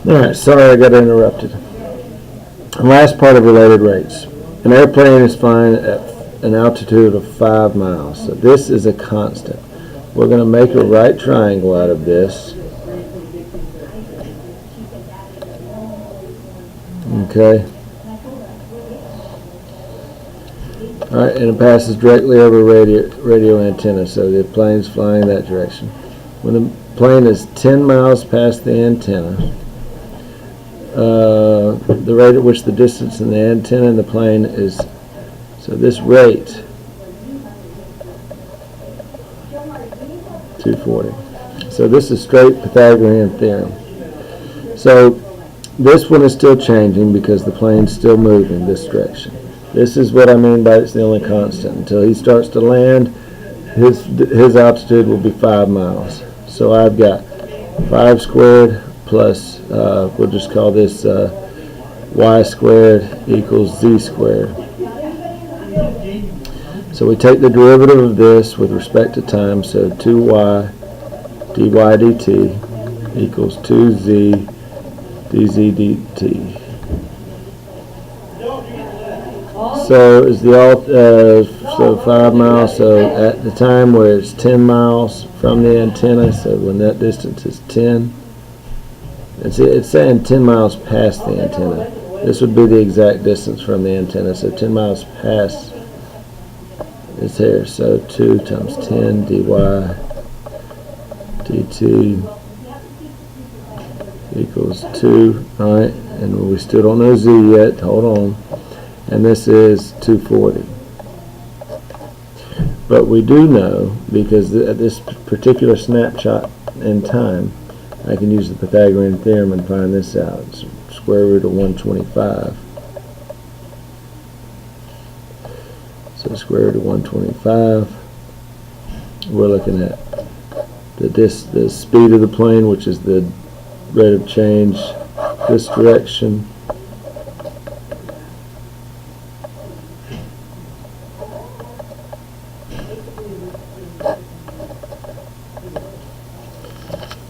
Alright, sorry I got interrupted. The last part of related rates. An airplane is flying at an altitude of 5 miles. So this is a constant. We're going to make a right triangle out of this. Okay. Alright, and it passes directly over radio antenna, so the plane's flying that direction. When the plane is 10 miles past the antenna, the rate at which the distance in the antenna and the plane is, so this rate, 240. So this is straight Pythagorean theorem. So this one is still changing because the plane's still moving this direction. This is what I mean by it's the only constant. Until he starts to land, his altitude will be 5 miles. So I've got 5 squared plus, we'll just call this y squared equals z squared. So we take the derivative of this with respect to time, so 2y dy dt equals 2z dz dt. So is so 5 miles, so at the time where it's 10 miles from the antenna, so when that distance is 10, it's saying 10 miles past the antenna. This would be the exact distance from the antenna, so 10 miles past is here, so 2 times 10 dy dt equals 2, alright, and we still don't know z yet, hold on, and this is 240. But we do know, because at this particular snapshot in time, I can use the Pythagorean theorem and find this out. It's square root of 125. So square root of 125, we're looking at the speed of the plane, which is the rate of change this direction,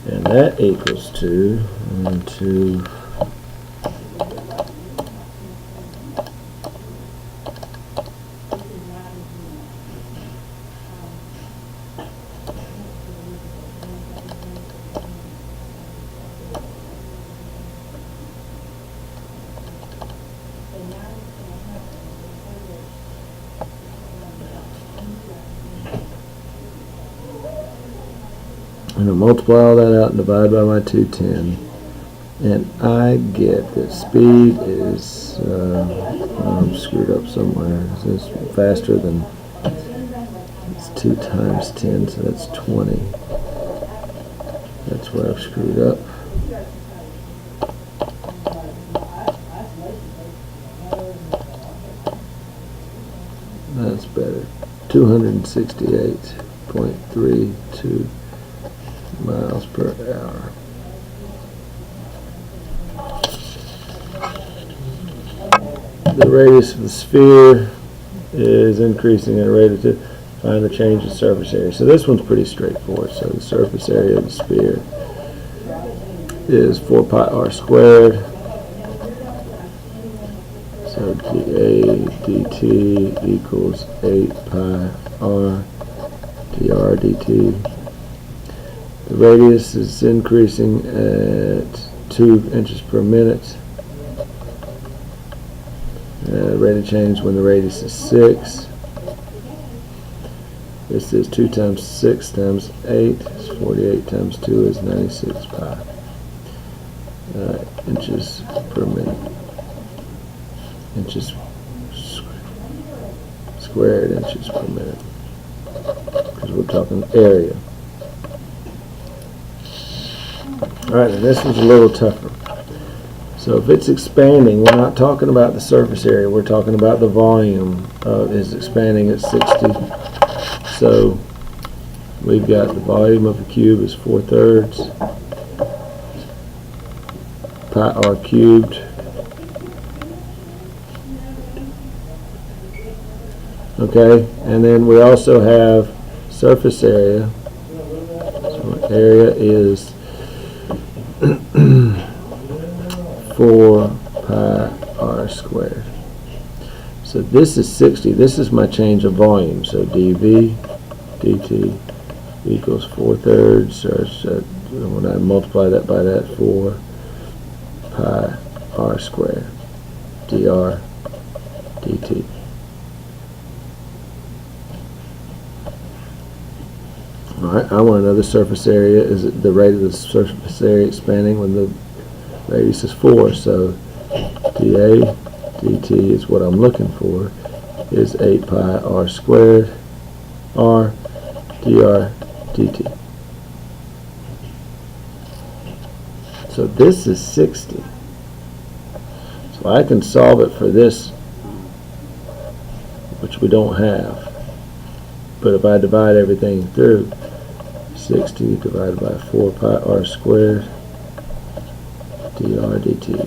and that equals to 2 I'm going to multiply all that out and divide by my 210, and I get that speed is, I'm screwed up somewhere. It's faster than, it's 2 times 10, so that's 20. That's where I've screwed up. That's better. 268.32 miles per hour. The radius of the sphere is increasing at a rate of 2. Find the change in surface area. So this one's pretty straightforward. So the surface area of the sphere is 4 pi r squared. So dA dt equals 8 pi r dr dt. The radius is increasing at 2 inches per minute. Rate of change when the radius is 6. This is 2 times 6 times 8. It's 48 times 2 is 96 pi inches per minute. Inches squared inches per minute. Because we're talking area. Alright, and this is a little tougher. So if it's expanding, we're not talking about the surface area, we're talking about the volume is expanding at 60. So we've got the volume of a cube is 4/3 pi r cubed. Okay, and then we also have surface area. So area is 4 pi r squared. So this is 60. This is my change of volume. So dV dt equals 4/3, or when I multiply that by that, 4 pi r squared dr dt. Alright, I want to know the surface area. Is it the rate of the surface area expanding when the radius is 4? So dA dt is what I'm looking for, is 8 pi r squared r dr dt. So this is 60. So I can solve it for this, which we don't have. But if I divide everything through, 60 divided by 4 pi r squared dr dt.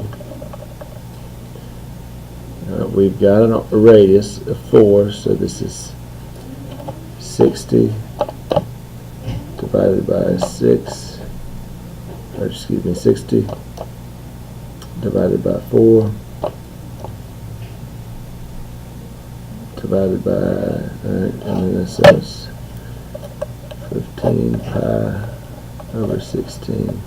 We've got a radius of 4, so this is 60 divided by 6, or excuse me, 60 divided by 4 divided by, and then it says 15 pi over 16.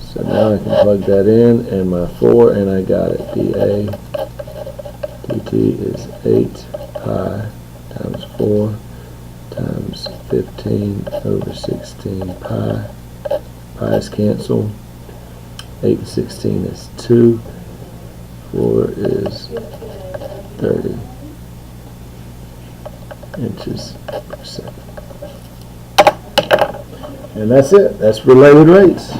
So now I can plug that in, and my 4, and I got it. dA dt is 8 pi times 4 times 15 over 16 pi. Pi's cancel. 8 and 16 is 2. 4 is 30 inches per second. And that's it. That's related rates.